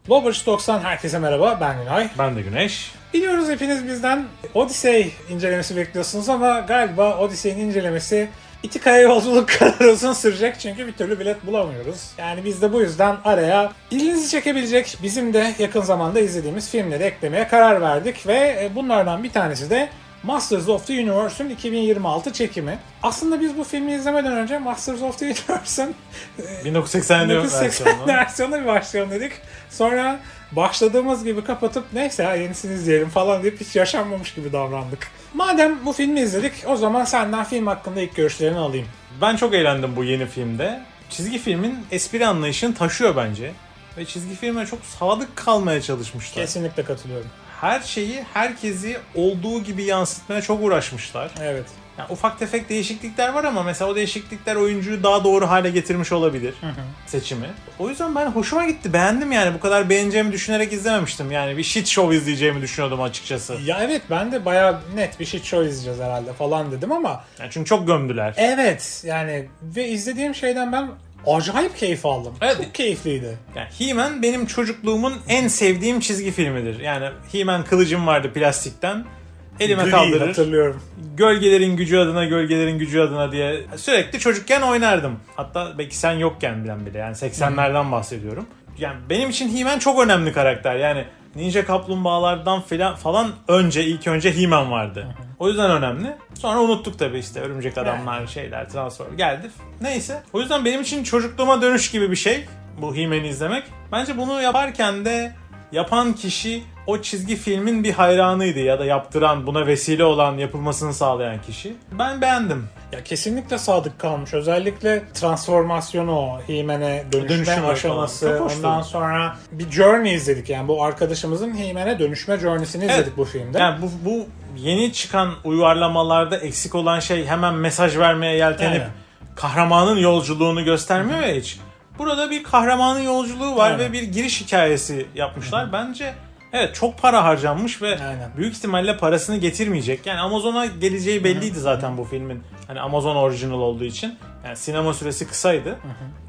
Lovers 90 herkese merhaba, ben Günay. Ben de Güneş. Biliyoruz hepiniz bizden Odyssey incelemesi bekliyorsunuz ama galiba Odyssey'in incelemesi İtika'ya yolculuk kadar uzun sürecek çünkü bir türlü bilet bulamıyoruz. Yani biz de bu yüzden araya ilginizi çekebilecek bizim de yakın zamanda izlediğimiz filmleri eklemeye karar verdik ve bunlardan bir tanesi de Masters of the Universe'ün 2026 çekimi. Aslında biz bu filmi izlemeden önce Masters of the Universe'ın 1980 versiyonuna bir başlayalım dedik. Sonra başladığımız gibi kapatıp neyse ya yenisini izleyelim falan deyip hiç yaşanmamış gibi davrandık. Madem bu filmi izledik o zaman senden film hakkında ilk görüşlerini alayım. Ben çok eğlendim bu yeni filmde. Çizgi filmin espri anlayışını taşıyor bence. Ve çizgi filme çok sadık kalmaya çalışmışlar. Kesinlikle katılıyorum. Her şeyi, herkesi olduğu gibi yansıtmaya çok uğraşmışlar. Evet. Yani ufak tefek değişiklikler var ama mesela o değişiklikler oyuncuyu daha doğru hale getirmiş olabilir seçimi. O yüzden ben hoşuma gitti. Beğendim yani. Bu kadar beğeneceğimi düşünerek izlememiştim. Yani bir shit show izleyeceğimi düşünüyordum açıkçası. Ya evet ben de bayağı net bir shit show izleyeceğiz herhalde falan dedim ama Yani çünkü çok gömdüler. evet yani ve izlediğim şeyden ben acayip keyif aldım. Evet. Çok keyifliydi. Yani He-Man benim çocukluğumun en sevdiğim çizgi filmidir. Yani He-Man kılıcım vardı plastikten. Elime Gri, kaldırır. hatırlıyorum. Gölgelerin gücü adına, gölgelerin gücü adına diye sürekli çocukken oynardım. Hatta belki sen yokken bile yani 80'lerden bahsediyorum. Yani benim için He-Man çok önemli karakter. Yani Ninja Kaplumbağalardan falan ilk önce He-Man vardı. O yüzden önemli. Sonra unuttuk tabii işte örümcek adamlar, şeyler, transfer geldi. Neyse. O yüzden benim için çocukluğuma dönüş gibi bir şey bu He-Man'i izlemek. Bence bunu yaparken de yapan kişi o çizgi filmin bir hayranıydı ya da yaptıran, buna vesile olan, yapılmasını sağlayan kişi. Ben beğendim. Ya kesinlikle sadık kalmış. Özellikle transformasyonu o He-Man'e dönüşme Dönüşümü aşaması. falan. Çok hoştu. Ondan sonra bir journey izledik. Yani bu arkadaşımızın He-Man'e dönüşme journey'sini izledik bu filmde. Yani bu yeni çıkan uyarlamalarda eksik olan şey hemen mesaj vermeye yeltenip Aynen. kahramanın yolculuğunu göstermiyor ya hiç. Burada bir kahramanın yolculuğu var Aynen. ve bir giriş hikayesi yapmışlar. Bence evet çok para harcanmış ve Aynen. büyük ihtimalle parasını getirmeyecek. Yani Amazon'a geleceği belliydi zaten bu filmin. Hani Amazon orijinal olduğu için. Yani sinema süresi kısaydı.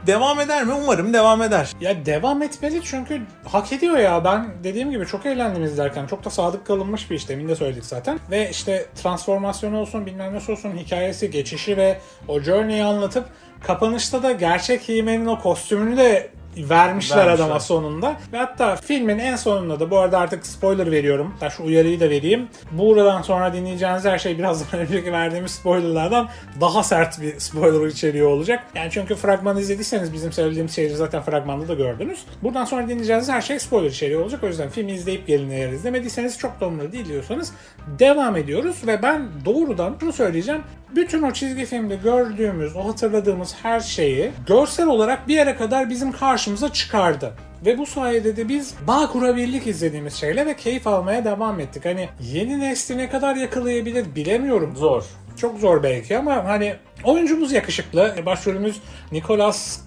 Devam eder mi? Umarım devam eder. Ya devam etmeli çünkü hak ediyor ya. Ben dediğim gibi çok eğlendim izlerken. Çok da sadık kalınmış bir iş. Demin de söyledik zaten. Ve işte transformasyonu olsun bilmem ne olsun hikayesi, geçişi ve o journey'i anlatıp kapanışta da gerçek He-Man'in o kostümünü de vermişler adama sonunda. Ve hatta filmin en sonunda da bu arada artık spoiler veriyorum. Hatta şu uyarıyı da vereyim. Buradan sonra dinleyeceğiniz her şey birazdan önceki verdiğimiz spoilerlardan daha sert bir spoiler içeriyor olacak. Yani çünkü fragmanı izlediyseniz bizim söylediğimiz şeyleri zaten fragmanda da gördünüz. Buradan sonra dinleyeceğiniz her şey spoiler içeriyor olacak. O yüzden filmi izleyip gelin eğer izlemediyseniz çok da umurumda değil diyorsanız devam ediyoruz ve ben doğrudan şunu söyleyeceğim. Bütün o çizgi filmde gördüğümüz, o hatırladığımız her şeyi görsel olarak bir yere kadar bizim karşımıza çıkardı. Ve bu sayede de biz bağ kurabildik izlediğimiz şeyle ve keyif almaya devam ettik. Hani yeni nesli ne kadar yakalayabilir bilemiyorum. Zor. Çok zor belki ama hani oyuncumuz yakışıklı. Başrolümüz Nicolas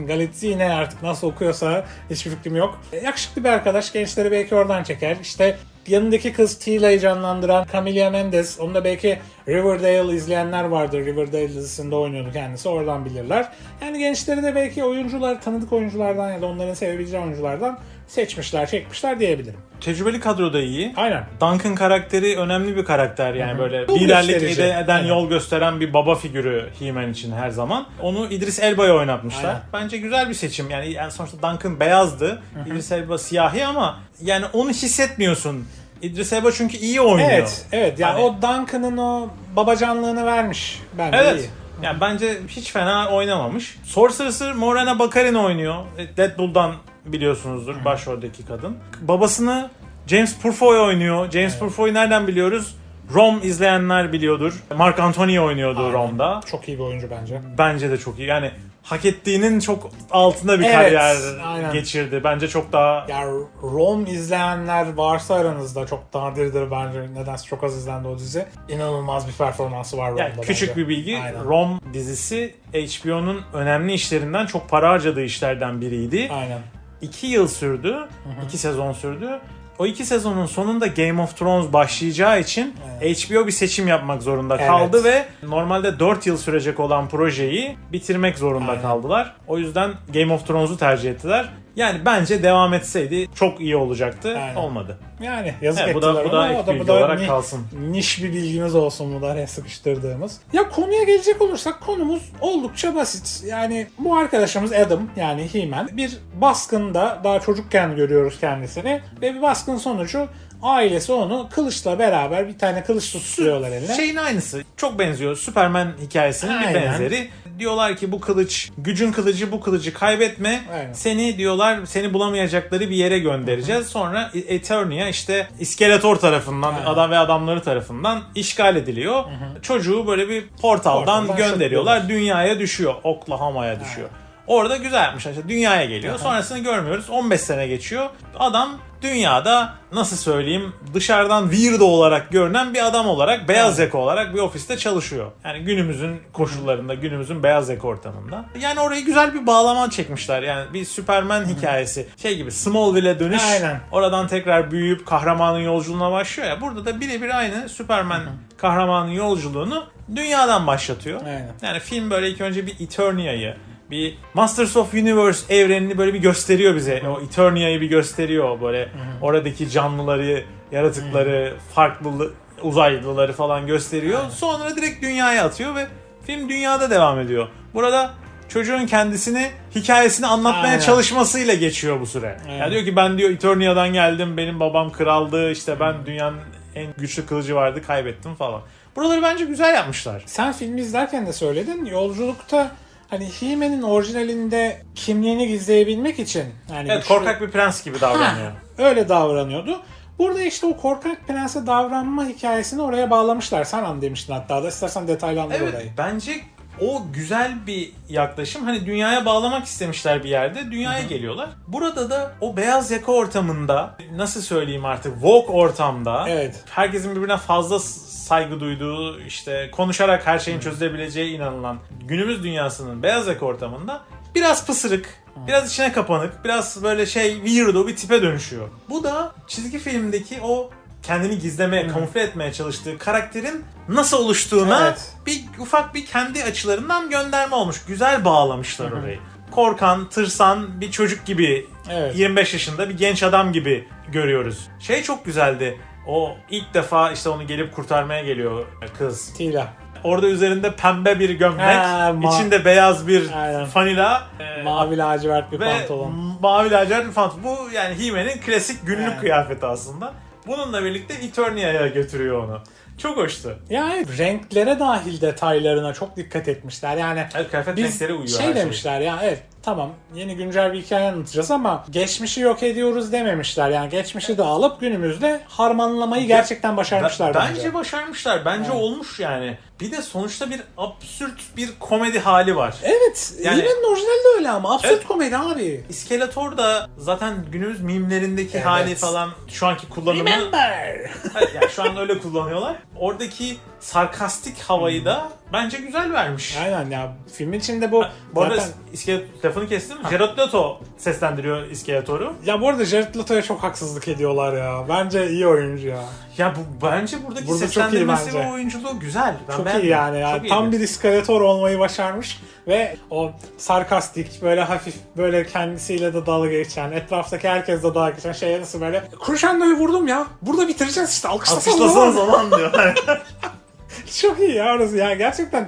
Galitzine artık nasıl okuyorsa hiçbir fikrim yok. Yakışıklı bir arkadaş. Gençleri belki oradan çeker. İşte yanındaki kız Tila'yı canlandıran Camila Mendes. Onu da belki Riverdale izleyenler vardır. Riverdale dizisinde oynuyordu kendisi. Oradan bilirler. Yani gençleri de belki oyuncular, tanıdık oyunculardan ya da onların sevebileceği oyunculardan seçmişler, çekmişler diyebilirim. Tecrübeli kadro da iyi. Aynen. Duncan karakteri önemli bir karakter yani böyle Yol liderlik gösterici. eden Aynen. yol gösteren bir baba figürü He-Man için her zaman. Onu İdris Elba'ya oynatmışlar. Aynen. Bence güzel bir seçim. Yani sonuçta Duncan beyazdı. İdris Elba siyahi ama yani onu hissetmiyorsun. İdris Elba çünkü iyi oynuyor. Evet. Yani Hani- o Duncan'ın o babacanlığını vermiş. Bence Evet. iyi. Yani bence hiç fena oynamamış. Sorcerer Morena Baccarin oynuyor. Deadpool'dan biliyorsunuzdur başroldeki kadın. Babasını James Purefoy oynuyor. James Purefoy'u nereden biliyoruz? Rome izleyenler biliyordur. Mark Antony oynuyordu Aynen. Rome'da. Çok iyi bir oyuncu bence. Bence de çok iyi. Yani hak ettiğinin çok altında bir Evet, kariyer aynen. geçirdi. Bence çok daha Ya Rome izleyenler varsa aranızda çok nadirdir bence. Nedense çok az izlendi o dizi. İnanılmaz bir performansı var Rome'da yani küçük bence. bir bilgi. Aynen. Rome dizisi HBO'nun önemli işlerinden, çok para harcadığı işlerden biriydi. Aynen. 2 yıl sürdü. 2 sezon sürdü. O 2 sezonun sonunda Game of Thrones başlayacağı için HBO bir seçim yapmak zorunda kaldı ve normalde 4 yıl sürecek olan projeyi bitirmek zorunda kaldılar. O yüzden Game of Thrones'u tercih ettiler. Yani bence devam etseydi çok iyi olacaktı. Aynen. Olmadı. Yani yazık Evet, ettiler bu da ama ek o da bilgi olarak kalsın. niş bir bilgimiz olsun bu da araya sıkıştırdığımız. Ya konuya gelecek olursak konumuz oldukça basit. Yani bu arkadaşımız Adam yani He-Man bir baskında daha çocukken görüyoruz kendisini ve bir baskın sonucu ailesi onu kılıçla beraber bir tane kılıç tutuyorlar eline. Şeyin aynısı. Çok benziyor. Superman hikayesinin bir Aynen. benzeri. Diyorlar ki bu kılıç, gücün kılıcı bu kılıcı kaybetme. Aynen. Seni diyorlar seni bulamayacakları bir yere göndereceğiz. Sonra Eternia işte İskeletor tarafından adam ve adamları tarafından işgal ediliyor. Çocuğu böyle bir portaldan Portaldan gönderiyorlar. şutluyorlar. Dünyaya düşüyor. Oklahoma'ya düşüyor. Orada güzel yapmışlar. İşte dünyaya geliyor. Sonrasını görmüyoruz. 15 sene geçiyor. Adam dünyada nasıl söyleyeyim dışarıdan weirdo olarak görünen bir adam olarak beyaz yaka olarak bir ofiste çalışıyor. Yani günümüzün koşullarında, günümüzün beyaz yaka ortamında. Yani orayı güzel bir bağlama çekmişler. Yani bir Superman hikayesi. Şey gibi Smallville'e dönüş. Aynen. Oradan tekrar büyüyüp kahramanın yolculuğuna başlıyor ya. Burada da birebir aynı Superman kahramanın yolculuğunu dünyadan başlatıyor. Aynen. Yani film böyle ilk önce bir Eternia'yı, bir Masters of Universe evrenini böyle bir gösteriyor bize. O Eternia'yı bir gösteriyor böyle. Oradaki canlıları, yaratıkları, farklı uzaylıları falan gösteriyor. Sonra direkt dünyaya atıyor ve film dünyada devam ediyor. Burada çocuğun kendisini, hikayesini anlatmaya Aynen. çalışmasıyla geçiyor bu süre. Yani diyor ki ben diyor Eternia'dan geldim, benim babam kraldı, işte ben dünyanın en güçlü kılıcı vardı, kaybettim falan. Buraları bence güzel yapmışlar. Sen filmi izlerken de söyledin. Yolculukta hani He-Man'in orijinalinde kimliğini gizleyebilmek için yani Evet, korkak bir prens gibi davranıyor. öyle davranıyordu. Burada işte o korkak prense davranma hikayesini oraya bağlamışlar. Sen an demiştin hatta da. İstersen detaylandır Evet, orayı. bence o güzel bir yaklaşım. Hani dünyaya bağlamak istemişler bir yerde. Dünyaya geliyorlar. Burada da o beyaz yaka ortamında, nasıl söyleyeyim artık, woke ortamda, Evet. herkesin birbirine fazla saygı duyduğu, işte konuşarak her şeyin çözülebileceği inanılan günümüz dünyasının beyaz yaka ortamında biraz pısırık, biraz içine kapanık, biraz böyle weirdo bir tipe dönüşüyor. Bu da çizgi filmdeki o kendini gizlemeye, kamufle etmeye çalıştığı karakterin nasıl oluştuğuna ufak bir kendi açılarından gönderme olmuş. Güzel bağlamışlar orayı. Korkan, tırsan bir çocuk gibi, 25 yaşında bir genç adam gibi görüyoruz. Çok güzeldi. O ilk defa işte onu gelip kurtarmaya geliyor kız. Tila. Orada üzerinde pembe bir gömlek, içinde beyaz bir fanila, mavi lacivert bir ve pantolon. mavi lacivert bir pantolon. Bu yani He-Man'in klasik günlük kıyafeti aslında. Bununla birlikte Eternia'ya götürüyor onu. Çok hoştu. Yani renklere dahil detaylarına çok dikkat etmişler. Yani Evet, kıyafet renkleri uyuyor her şey. demişler ya evet tamam yeni güncel bir hikaye anlatacağız ama geçmişi yok ediyoruz dememişler. Yani geçmişi de alıp günümüzde harmanlamayı gerçekten başarmışlar bence. Bence başarmışlar. Bence olmuş yani. Bir de sonuçta bir absürt bir komedi hali var. Evet. Yani- He-Man'in orijinali de öyle ama. Absürt Evet. komedi abi. İskeletor da zaten günümüz mimlerindeki Evet. hali falan şu anki kullanımı. Remember. Evet, yani şu an öyle kullanıyorlar. Oradaki sarkastik havayı da bence güzel vermiş. Aynen ya. Filmin içinde bu Bu arada zaten... lafını kestim. Jared Leto seslendiriyor İskeletor'u. Ya bu arada Jared Leto'ya çok haksızlık ediyorlar ya. Bence iyi oyuncu ya. Ya bence buradaki Burada çok iyi seslendirmesi bence. ve oyunculuğu güzel. Ben Çok beğendim. iyi yani. Çok Tam iyiydi. bir iskeletor olmayı başarmış ve o sarkastik böyle hafif böyle kendisiyle de dalga geçen, etraftaki herkesle dalga geçen şeye nasıl böyle Crescendo'yu vurdum ya. Burada bitireceğiz işte. Alkışlasanız olan diyor. Çok iyi ya orası. Yani gerçekten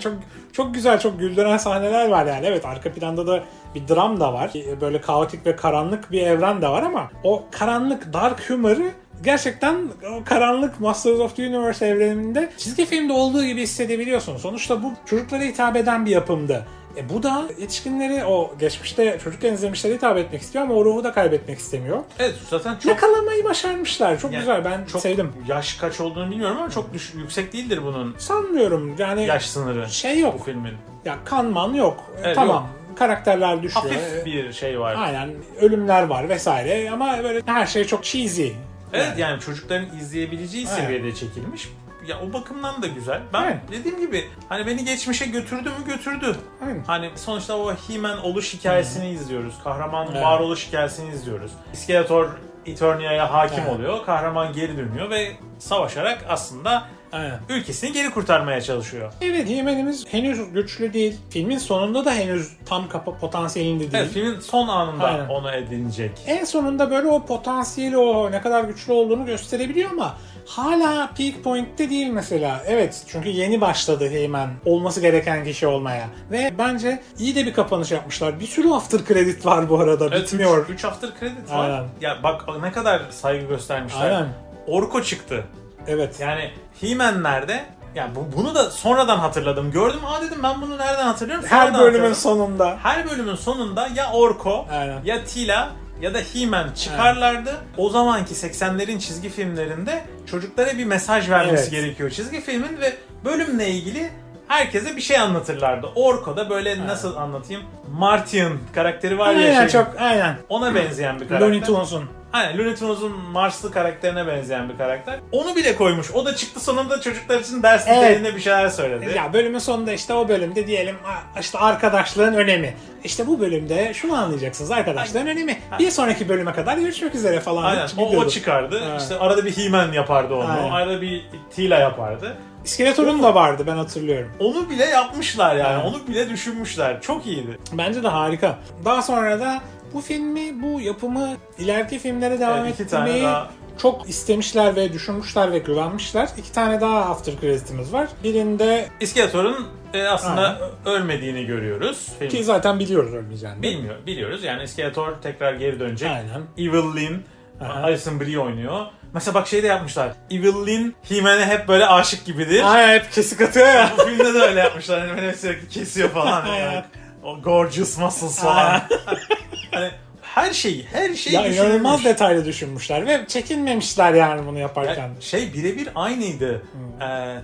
çok güzel, çok güldüren sahneler var yani. Evet arka planda da bir dram da var. Böyle kaotik ve karanlık bir evren de var ama o karanlık dark humor'ı gerçekten o karanlık Masters of the Universe evreninde çizgi filmde olduğu gibi hissedebiliyorsun. Sonuçta bu çocuklara hitap eden bir yapımdı. Bu da yetişkinleri o geçmişte çocukken izlemişlere hitap etmek istiyor ama o ruhu da kaybetmek istemiyor. Evet zaten çok Yakalamayı başarmışlar. Çok Yani güzel. Ben çok sevdim. yaş kaç olduğunu bilmiyorum ama çok yüksek değildir bunun Sanmıyorum. Yani yaş sınırı şey yok. bu filmin. Ya kanman yok. Evet, Tamam. Karakterler düşüyor. Hafif bir şey var. Aynen. Ölümler var vesaire ama böyle her şey çok cheesy. Evet yani çocukların izleyebileceği Evet. seviyede çekilmiş. Ya o bakımdan da güzel. Ben Evet. dediğim gibi hani beni geçmişe götürdü mü götürdü. Evet. Hani sonuçta o He-Man oluş hikayesini izliyoruz. Kahramanın Evet. varoluş hikayesini izliyoruz. İskeletor Eternia'ya hakim Evet. oluyor. Kahraman geri dönüyor ve savaşarak aslında Aynen. ülkesini geri kurtarmaya çalışıyor. Evet, He-Man'imiz henüz güçlü değil. Filmin sonunda da henüz tam potansiyelinde değil. Evet, filmin son anında Aynen. onu edinecek. En sonunda böyle o potansiyeli, o ne kadar güçlü olduğunu gösterebiliyor ama hala peak point'te değil mesela. Evet, çünkü yeni başladı He-Man olması gereken kişi olmaya. Ve bence iyi de bir kapanış yapmışlar. Bir sürü after credit var bu arada. Evet, Bitmiyor. 3 after credit var. Aynen. Ya bak ne kadar saygı göstermişler. Aynen. Orko çıktı. Evet. Yani He-Man nerede? Yani bunu da sonradan hatırladım. Gördüm, dedim ben bunu nereden hatırlıyorum? Her Sonradan bölümün hatırladım. sonunda. Her bölümün sonunda ya Orko, Aynen. ya Teela ya da He-Man çıkarlardı. O zamanki 80'lerin çizgi filmlerinde çocuklara bir mesaj vermesi Evet. gerekiyor çizgi filmin ve bölümle ilgili herkese bir şey anlatırlardı. Orko da böyle nasıl anlatayım? Martian karakteri var ya Aynen, çok aynen. ona benzeyen bir karakter. Looney Tunes'un. Aynen, Looney Tunes'un Marslı karakterine benzeyen bir karakter. Onu bile koymuş. O da çıktı sonunda çocuklar için ders niteliğinde bir şeyler söyledi. Ya bölümün sonunda işte o bölümde diyelim işte arkadaşlığın önemi. İşte bu bölümde şunu anlayacaksınız, arkadaşlığın önemi. Bir sonraki bölüme kadar görüşmek üzere falan. Aynen. O çıkardı. Evet. İşte arada bir He-Man yapardı onu. Aynen. Arada bir Teela yapardı. İskeletor'un da vardı, ben hatırlıyorum. Onu bile yapmışlar yani. Evet. Onu bile düşünmüşler. Çok iyiydi. Bence de harika. Daha sonra da bu filmi, bu yapımı ileriki filmlere devam Evet, 2 tane ettirmeyi daha. çok istemişler ve düşünmüşler ve güvenmişler. 2 tane daha after credit'imiz var. Birinde İskeletor'un aslında ölmediğini görüyoruz. ki zaten biliyoruz ölmeyeceğini. Biliyoruz. Yani İskeletor tekrar geri dönecek. Aynen. Evil Lyn, Aha. Alison Brie oynuyor. Mesela bak şey de yapmışlar. Evil Lyn, He-Man'e hep böyle aşık gibidir. Aynen, hep kesik atıyor ya. Bu filmde de öyle yapmışlar. Hani hep sürekli kesiyor falan. Yani. O gorgeous muscles falan. Hani her şeyi Ya düşünülmüş. inanılmaz detaylı düşünmüşler ve çekinmemişler yani bunu yaparken. Ya şey birebir aynıydı.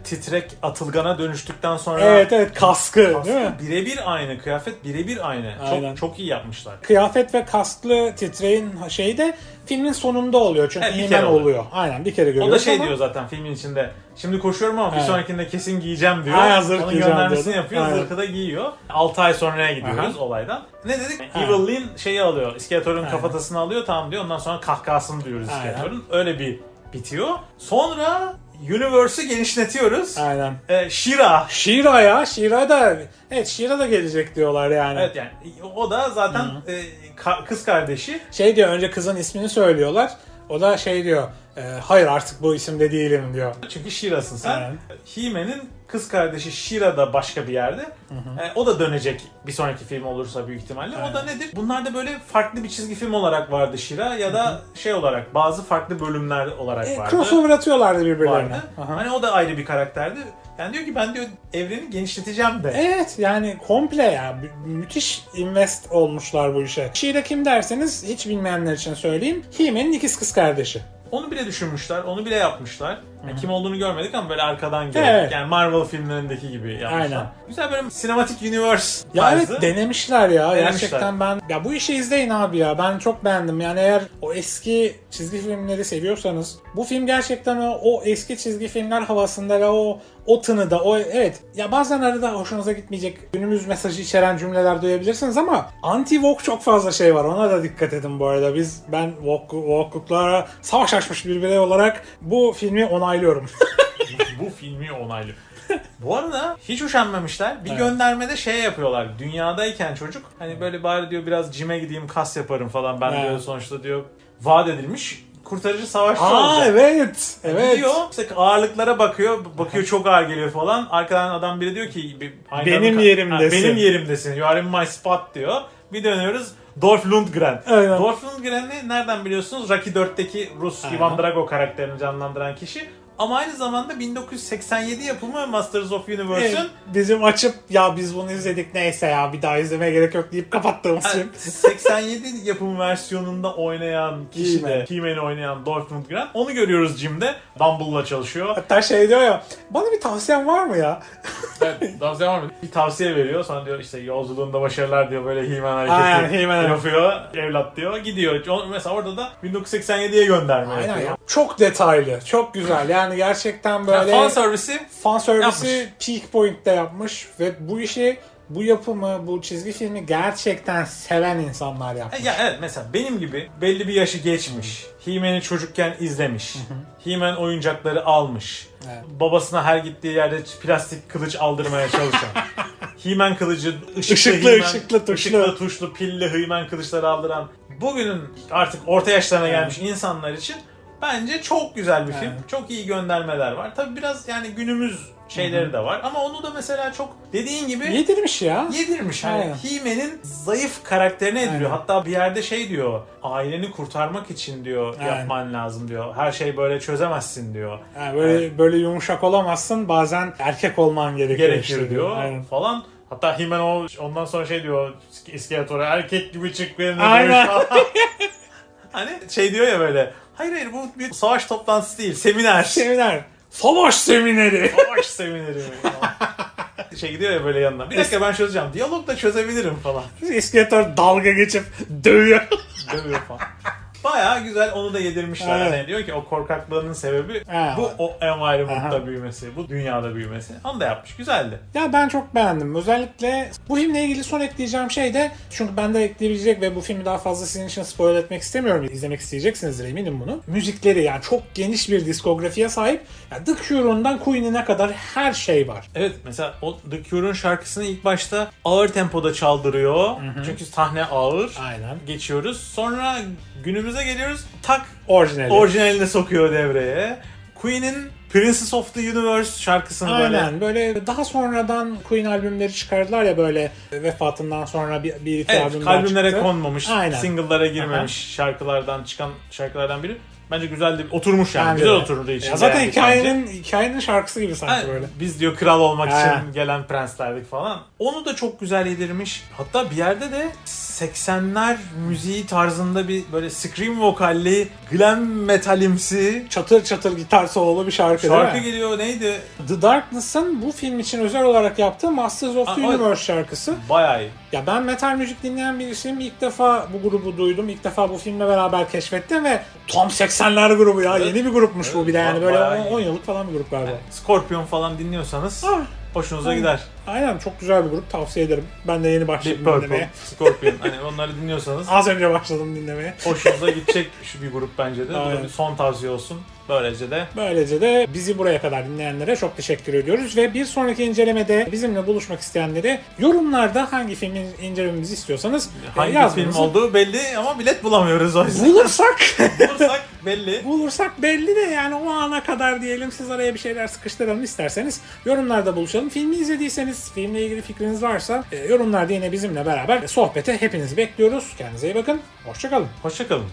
Titrek Atılgan'a dönüştükten sonra Evet, kaskı değil mi? birebir aynı. Kıyafet birebir aynı. Aynen. Çok iyi yapmışlar. Kıyafet ve kasklı titreğin şeyi de filmin sonunda oluyor. Çünkü Evet, bir He-Man kere oluyor. oluyor. Aynen, bir kere görüyoruz O da şey ama diyor zaten filmin içinde. Şimdi koşuyorum ama bir Evet. sonrakinde kesin giyeceğim diyor. Aynen, zırh Onun giyeceğim göndermesini diyordu. yapıyor. Aynen. Zırhı da giyiyor. 6 ay sonraya gidiyoruz Aha. olaydan. Ne dedik? Aynen. Evil Lyn şeyi alıyor. İskeletor'un Aynen. kafatasını alıyor. Tamam diyor. Ondan sonra kahkahasını duyuyoruz Aynen. İskeletor'un. Öyle bir bitiyor. Sonra Universe'ı genişletiyoruz. aynen. She-Ra. She-Ra da evet, She-Ra da gelecek diyorlar yani. Evet yani o da zaten kız kardeşi. Şey diyor, önce kızın ismini söylüyorlar. O da şey diyor, hayır artık bu isimde değilim diyor. Çünkü She-Ra'sın sen. Aynen. He-Man'in kız kardeşi She-Ra da başka bir yerde. O da dönecek bir sonraki film olursa büyük ihtimalle. Aynen. O da nedir? Bunlar da böyle farklı bir çizgi film olarak vardı She-Ra ya da şey olarak bazı farklı bölümler olarak vardı. Crossover atıyorlardı birbirlerine. vardı. Aha. Hani o da ayrı bir karakterdi. Yani diyor ki ben diyor evreni genişleteceğim de. Evet, yani komple ya müthiş invest olmuşlar bu işe. She-Ra kim derseniz, hiç bilmeyenler için söyleyeyim, He-Man'in ikiz kız kardeşi. Onu bile düşünmüşler, onu bile yapmışlar. Yani kim olduğunu görmedik ama böyle arkadan gördük. Evet. Yani Marvel filmlerindeki gibi yapmışlar. Aynen. Güzel böyle Cinematic Universe Ya tarzı. evet, denemişler ya. Denemişler. Gerçekten ya bu işi izleyin abi ya. Ben çok beğendim. Yani eğer o eski çizgi filmleri seviyorsanız, bu film gerçekten o eski çizgi filmler havasında ve o tınıda, evet ya, bazen arada hoşunuza gitmeyecek günümüz mesajı içeren cümleler duyabilirsiniz ama anti-woke çok fazla şey var. Ona da dikkat edin bu arada. Ben woke'luklara savaş açmış bir birey olarak bu filmi onaylıyorum. Bu filmi onaylı. Bu arada hiç üşenmemişler. Bir Evet. göndermede şey yapıyorlar. Dünyadayken çocuk hani böyle bari diyor biraz cime gideyim, kas yaparım falan. Ben Evet. diyor sonuçta diyor vaat edilmiş kurtarıcı savaşçı Aa olacak. evet. Evet. Gidiyor işte ağırlıklara bakıyor çok ağır geliyor falan. Arkadan adam biri diyor ki Benim yerimdesin. benim yerimdesin. You are in my spot diyor. Bir dönüyoruz. Dolph Lundgren. Aynen. Dolph Lundgren'i nereden biliyorsunuz? Rocky 4'teki Rus Aynen. Ivan Drago karakterini canlandıran kişi. Ama aynı zamanda 1987 yapımı Masters of Universe'ün Bizim açıp ya biz bunu izledik neyse ya bir daha izlemeye gerek yok deyip kapattığımız film. 87 yapım versiyonunda oynayan kişi de He-Man'i oynayan Dolph Lundgren. Onu görüyoruz Jim'de. Dumble'la çalışıyor. Hatta şey diyor ya, bana bir tavsiyen var mı ya? Evet, tavsiye var mı? Bir tavsiye veriyor. Sonra diyor işte yolculuğunda başarılar diyor. Böyle He-Man Aynen, hareketi He-Man. yapıyor. Evlat diyor. Gidiyor. Mesela orada da 1987'ye gönderme Aynen yapıyor. ya. Çok detaylı, çok güzel. Yani gerçekten böyle Fan servisi fan servisi yapmış. peak point'te yapmış ve bu işi bu yapımı, bu çizgi filmi gerçekten seven insanlar yapmış. Ya evet, mesela benim gibi belli bir yaşı geçmiş. He-Man'i çocukken izlemiş. He-Man oyuncakları almış. Evet. Babasına her gittiği yerde plastik kılıç aldırmaya çalışan. He-Man kılıcı, Işıklı, He-Man, ışıklı, tuşlu. ışıklı, tuşlu, pilli He-Man kılıçları aldıran, bugünün artık orta yaşlarına gelmiş insanlar için bence çok güzel bir film. Evet. Çok iyi göndermeler var. Tabii biraz yani günümüz şeyleri de var ama onu da mesela çok dediğin gibi Yedirmiş ya. yedirmiş. Hani Aynen. He-Man'in zayıf karakterini ediliyor. Aynen. Hatta bir yerde şey diyor. Aileni kurtarmak için diyor Aynen. yapman lazım diyor. Her şeyi böyle çözemezsin diyor. Yani böyle yumuşak olamazsın. Bazen erkek olman gerekiyor Gerekir diyor Aynen. falan. Hatta He-Man ondan sonra şey diyor İskeletor'a, erkek gibi çık benimle Aynen. dövüş falan. Hani şey diyor ya böyle. Hayır bu bir savaş toplantısı değil, seminer. Seminer. Savaş semineri. Savaş semineri. falan. Şey gidiyor ya böyle yanına. Bir dakika ben çözeceğim. Diyalog da çözebilirim falan. İskeletor dalga geçip dövüyor. Dövüyor falan. Bayağı güzel, onu da yedirmişler. Evet. Yani diyor ki o korkaklığının sebebi Ha. bu o environment'ta Aha. büyümesi, bu dünyada büyümesi. Onu da yapmış. Güzeldi. Ya ben çok beğendim. Özellikle bu filmle ilgili son ekleyeceğim şey de, çünkü ben de ekleyebilecek ve bu filmi daha fazla sizin için spoil etmek istemiyorum. İzlemek isteyeceksinizdir eminim bunu. Müzikleri, yani çok geniş bir diskografiye sahip. Yani The Cure'undan Queen'ine kadar her şey var. Evet, mesela o The Cure'un şarkısını ilk başta ağır tempoda çaldırıyor. Çünkü sahne ağır. Aynen. Geçiyoruz. Sonra günümüze geliyoruz. Tak Orijinali. orijinalini sokuyor devreye. Queen'in Princess of the Universe şarkısını böyle. Aynen, böyle daha sonradan Queen albümleri çıkardılar ya, böyle vefatından sonra bir iki Evet, albüm daha albümlere çıktı. konmamış, Aynen. single'lara girmemiş şarkılardan çıkan şarkılardan biri. Bence güzeldi. Oturmuş yani. Bence Güzel de. oturduğu için. Ya zaten beğendik bence. hikayenin şarkısı gibi sanki Aynen. böyle. Biz diyor kral olmak Ha. için gelen prenslerdik falan. Onu da çok güzel yedirmiş. Hatta bir yerde de 80'ler müziği tarzında bir böyle scream vokalli, glam metalimsi Çatır çatır gitar sololu bir şarkı şarkı değil mi? geliyor. Neydi? The Darkness'ın bu film için özel olarak yaptığı Masters of the Aa, Universe şarkısı. Bayağı iyi. Ya ben metal müzik dinleyen birisiyim. İlk defa bu grubu duydum. İlk defa bu filmle beraber keşfettim ve tam 80'ler grubu ya. Evet. Yeni bir grupmuş bu bir de yani. Böyle Bayağı iyi. 10 yıllık falan bir grup galiba. Scorpion falan dinliyorsanız Ah, hoşunuza Aynen. gider. Aynen, çok güzel bir grup, tavsiye ederim. Ben de yeni Deep başladım Purple, dinlemeye. Scorpion. Hani onları dinliyorsanız Az önce başladım dinlemeye. hoşunuza gidecek şu bir grup bence de. Bu da Aynen. bir son tavsiye olsun. Böylece de Böylece de bizi buraya kadar dinleyenlere çok teşekkür ediyoruz ve bir sonraki incelemede bizimle buluşmak isteyenleri yorumlarda hangi filmin incelememizi istiyorsanız hangi yazmanızı- film olduğu belli ama bilet bulamıyoruz o yüzden. bulursak Bulursak belli. bulursak belli de, yani o ana kadar diyelim, siz araya bir şeyler sıkıştıralım isterseniz yorumlarda buluşalım. Filmi izlediyseniz, filmle ilgili fikriniz varsa yorumlarda yine bizimle beraber sohbete hepinizi bekliyoruz. Kendinize iyi bakın. Hoşça kalın. Hoşçakalın.